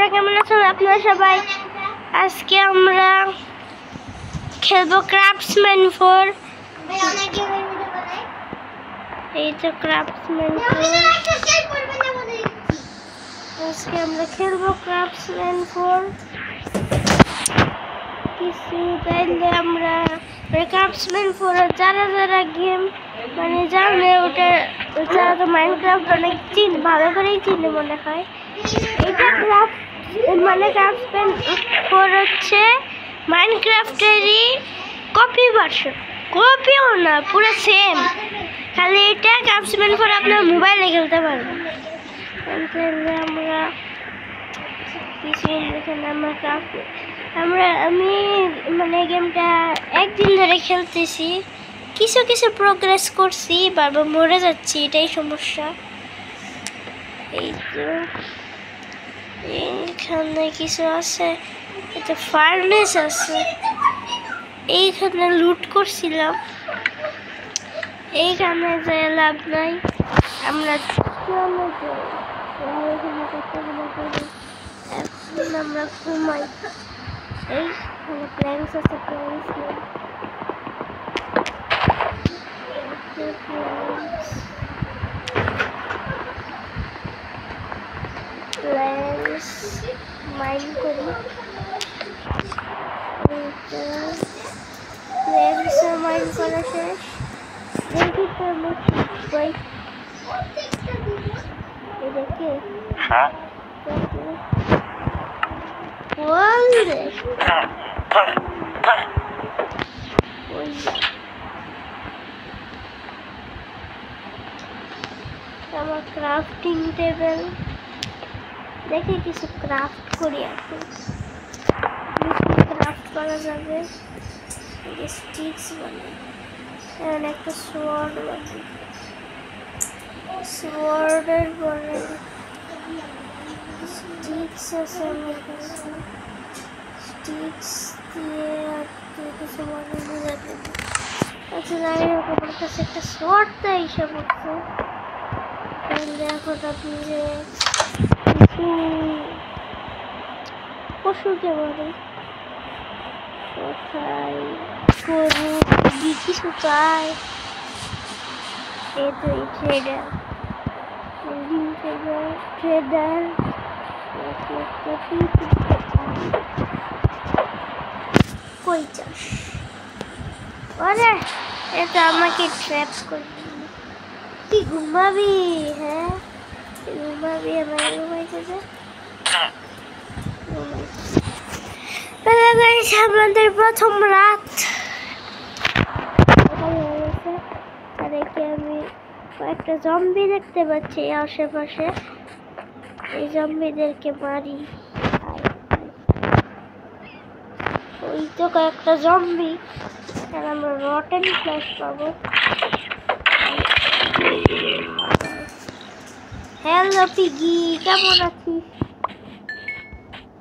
আপনারা কেমন আছেন? আপনারা সবাই আজকে আমরা খেলবো ক্রাফটসম্যান 4। এই তো ক্রাফটসম্যান 4। আজকে আমরা খেলবো ক্রাফটসম্যান 4। কিছু তাইলে আমরা ক্রাফটসম্যান 4 যারা যারা গেম মানে জানে ওটা তো মাইনক্রাফট অনেক ভালো করেই চিনে মনে হয়। এটা ক্রাফট মানে ক্রাফটসম্যান 4 হচ্ছে মাইনক্রাফটেরই কপি ভার্সন, কপিও না পুরো সেম, খালি এটা ক্রাফটসম্যান 4 আপনার মোবাইলে খেলতে পারবেন। আমরা কিছু আমি মানে গেমটা একদিন ধরে খেলতেছি, কিছু কিছু প্রোগ্রেস করছি, বারবার মরে যাচ্ছি, এটাই সমস্যা। এই তো এইখানে কিছু আছে, এটা ফার্নেস আছে, এইখানে লুট করছিলাম, এইখানে যে লাভ নাই, আমরা এখন আমরা ঘুমাই। এইখানে প্ল্যান্স আছে, প্ল্যান্স মাইন্ড করি, মাইন্ড করা শেষ। দেখি তো দেখে আমার ক্রাফটিং টেবিল, দেখে কিছু ক্রাফট করি। এখন ক্রাফট করা যাবে, স্টিক্স বানাই, একটা সোয়ার্ড বানাই, সোয়ার্ডের পরে স্টিক্স আছে আমার কাছে, স্টিক্স দিয়ে আর কিছু বানানো যাবে। আচ্ছা যাই হোক, আমার কাছে একটা সোয়ার্ড তো এইসব হচ্ছে। এখন আপনি যে কিছু পশুকে বলে কোথায় গরু কিছু চাই, এই তো এই ট্রেডার ট্রেডার কই চাষ, ওরে এটা আমাকে ট্র্যাপ করে। তুই ঘুমাবি? হ্যাঁ ঘুমাবি, আমার ঘুমাইতে যা। আমাদের প্রথম রাত আর একে আমি কয়েকটা জম্বি দেখতে পাচ্ছি আশেপাশে, এই জম্বিদেরকে মারি। ওই তো কয়েকটা জম্বি, আর আমরা রটেন ফ্ল্যাশ পাবো। হ্যালো পিগি, কেমন আছিস?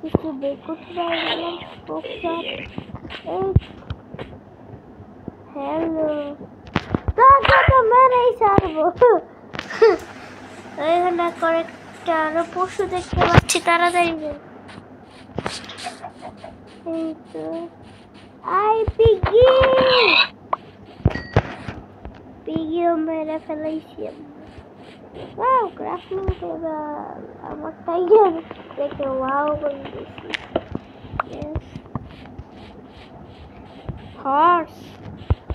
কিছু কোথায় গেলাম? হ্যালো, তো মেরেই ছাড়বো। এখানে কয়েকটা আরো পশু দেখতে পাচ্ছি, তাড়াতাড়ি এই তো আই পিগি, পিগিও মেরে ফেলাইছি আমি। ওয়াও ক্রাফটিং টেবিল, আমার টাইগার দেখে ওয়াও করে দিয়েছি। হর্স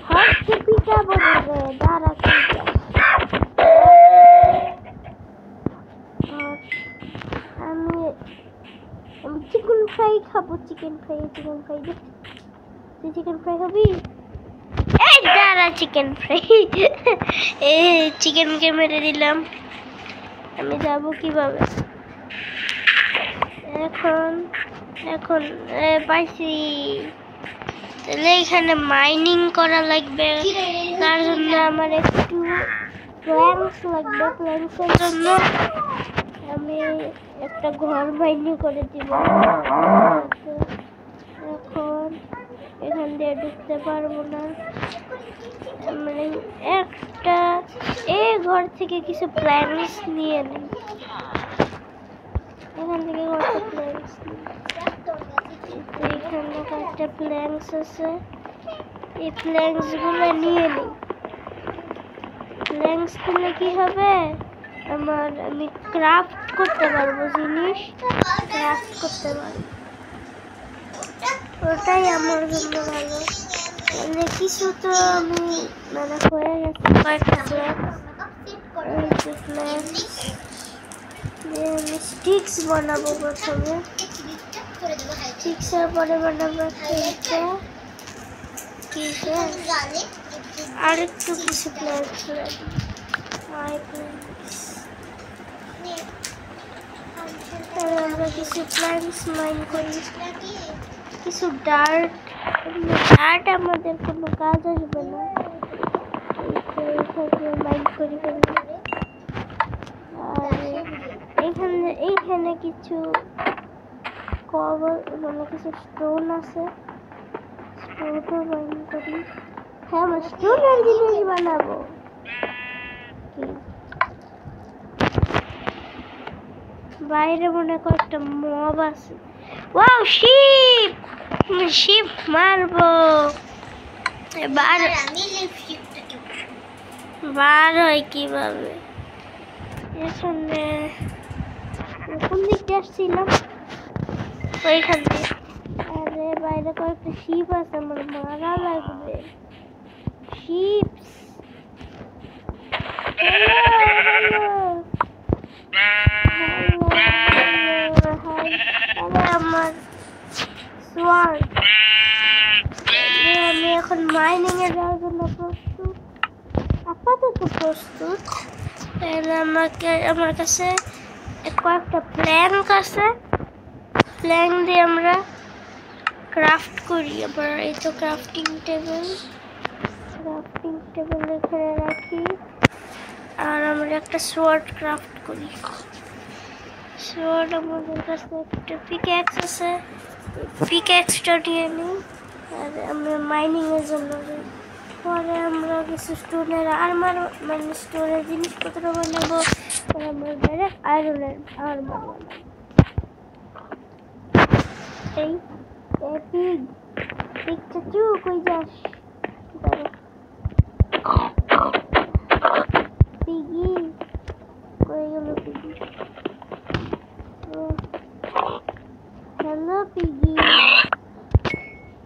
হর্সকে পিটাবো রে, দাঁড়া আমি চিকেন ফ্রাই খাবো, চিকেন ফ্রাই তুই চিকেন ফ্রাই খাবি? এই দাঁড়া, চিকেন ফ্রাই এই চিকেনকে মেরে দিলাম। আমি যাব কিভাবে এখন? এখন পাইছি, তাহলে এখানে মাইনিং করা লাগবে, তার জন্য আমার একটু প্ল্যাঙ্কস লাগবে। প্ল্যাঙ্কসের জন্য আমি একটা ঘর মাইনিং করে দিব। এখন এখান দিয়ে ঢুকতে পারবো না, মানে একটা এই ঘর থেকে কিছু প্ল্যাঙ্কস নিয়ে নিই, এখান থেকে ঘরটা প্ল্যাঙ্কস এখানে একটা প্ল্যাঙ্কস আছে, এই প্ল্যাঙ্কস গুলো নিয়ে নিই। প্ল্যাঙ্কস গুলো কি হবে, আমি ক্রাফট করতে পারবো, জিনিস ক্রাফট করতে পারবো, ওটাই আমার জন্য ভালো। মানে কিছু তো আমি মানে হয়ে গেছে কয়েকটা প্ল্যাঙ্কস, আমি স্টিক্স বানাবো প্রথমে, স্টিক্সের পরে বানাবো একটা আর একটু কিছু প্ল্যাঙ্কস আমরা কিছু প্ল্যাঙ্কস মাইন করি, কিছু ডার্ট আমাদের কোনো কাজ আসবে না, মাইন করি ফেলবো। আর এইখানে কিছু কভার মানে কিছু স্টোন আছে, স্টোনও মাইন করি। হ্যাঁ, আমরা স্টোনের জিনিস বানাবো। বাইরে মনে কর একটা মব আছে। ওয়াও, শিপ শিপ মারবো। বার হয় কিভাবে? এখানে কোন দিক দিয়ে আসছিলাম? ওইখান দিয়ে। আরে বাইরে কয়েকটা শিপ আছে, আমার মারা লাগবে। শিপ আমার সোয়ার্ড, আমি এখন মাইনিং এ যাওয়ার জন্য প্রস্তুত, আপাতত প্রস্তুত। আমার কাছে কয়েকটা প্ল্যাঙ্ক আছে, প্ল্যাঙ্ক দিয়ে আমরা ক্রাফট করি। আবার এই তো ক্রাফটিং টেবিল এখানে রাখি। আর আমরা একটা সোয়ার্ড ক্রাফট করি। সোয়ার্ড আমাদের কাছে একটা পিক্যাক্স আছে, পিক্যাক্সটা নিয়ে নিই। আর আমরা মাইনিং এর জন্য পরে আমরা কিছু স্টোনের আর্মার মানে স্টোনের জিনিসপত্র বানাবো। আমরা ডাইরেক্ট আয়রনের আর্মার বানাবো। এই পিগ চাচু কই যাস? পিগি কই গেল? Piggy, hello piggy.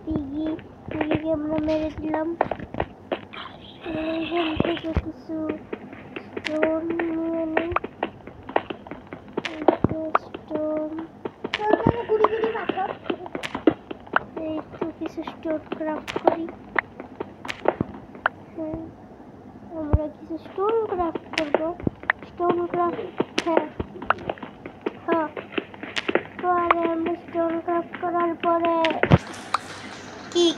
পিগিকে আমরা মেরে দিলাম। এখান থেকে কিছু স্টোন নিয়ে নিই, স্টোন এই তো কিছু স্টোন ক্রাফট করি। হ্যাঁ, আমরা কিছু স্টোন ক্রাফট করবো। স্টোন ক্রাফট হ্যাঁ পরে আমরা স্টোন ক্রাফট করার পরে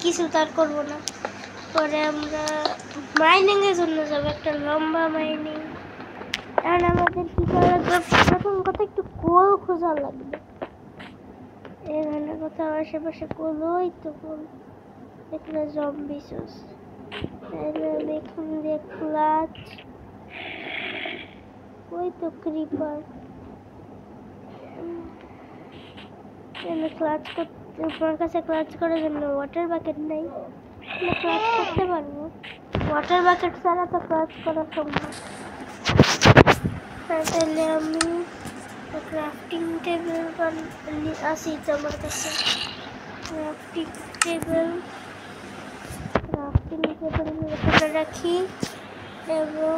কিছু তার করবো না। পরে আমরা মাইনিং এর জন্য যাবো, একটা লম্বা মাইনিং। আর আমাদের কি করা লাগবে, প্রথম কথা একটু কোল খোঁজা লাগবে। এখানে কোথাও আশেপাশে কোল, ওই তো কোল, এখানে জম্বি সোস। এখান দিয়ে ক্লাচ, ওই তো ক্রিপার। ক্লাচ করতে, তোমার কাছে ক্লাচ করার জন্য ওয়াটার বাকেট নেই, ক্লাচ করতে পারবো। ওয়াটার বাকেট ছাড়া তো ক্লাচ করা সম্ভব। তাহলে আমি ক্রাফটিং টেবিল আসি তো আমার কাছে। ক্রাফটিং টেবিল এখানে রাখি এবং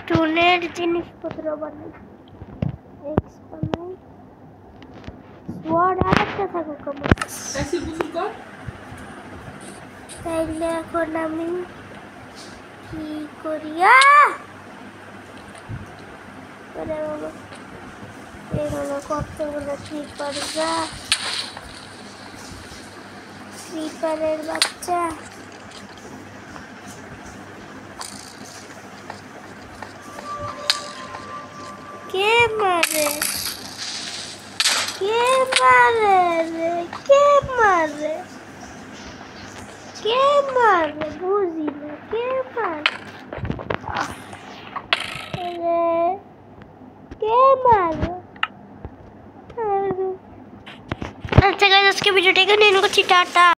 টুনের জিনিসপত্র বানাই, এক্স বানাই। সোয়ার্ড আর একটা থাকুক আমার কাছে। তাইলে এখন আমি কি করি, এগুলো কতগুলো ক্রিপারের বাচ্চা। কে মারে বুঝি না, কে মারে? কে মারে? আচ্ছা গাইস, আজকে ভিডিওটা এখানে এন্ড করছি। টাটা।